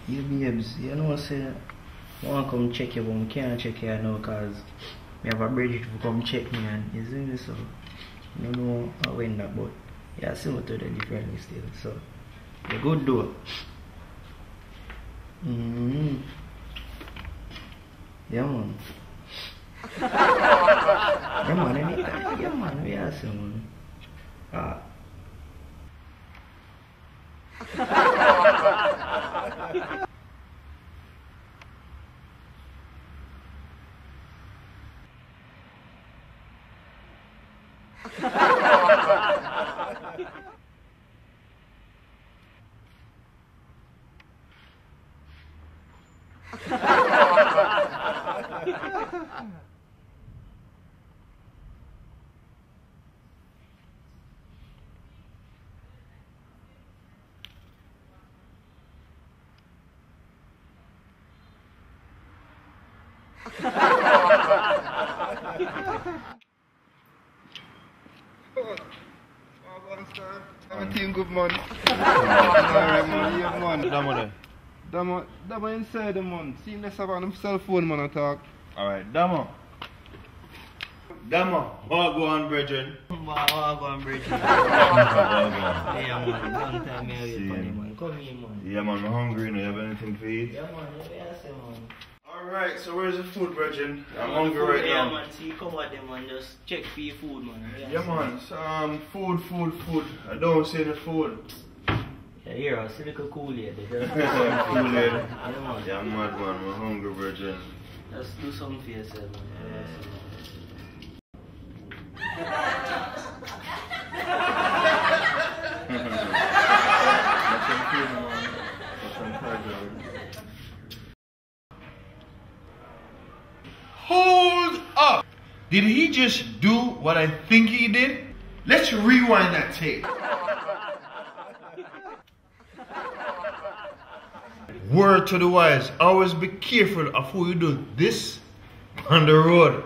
You babes, you know say I want to come check you, but I can't check you now because I have a brother to come check me and you see me, so I don't know how when that, but yeah, see me to the differently still, so you good though. Yeah man. Yeah man, anytime. Yeah man, we are see man. Team good man. Yeah man. Damo there. Damo inside the man. See him let's have on him cell phone man attack. Alright, Damo. Damo, what go on, brethren? What go on, brethren? Yeah man, long time I wait for you man. Come here man. Yeah man, I'm hungry now. You have anything to eat? Yeah man, yeah say man. Alright, so where's the food, brethren? I'm hungry right now. Yeah man, see come at them man, just check for your food man. Yeah man, so, food. I don't see the food. Yeah, here, I see the Kool-Aid. Kool-Aid. Yeah, I'm mad man, I'm hungry, brethren. Just do something for yourself man. Hold up! Did he just do what I think he did? Let's rewind that tape. Word to the wise, always be careful of who you do this on the road.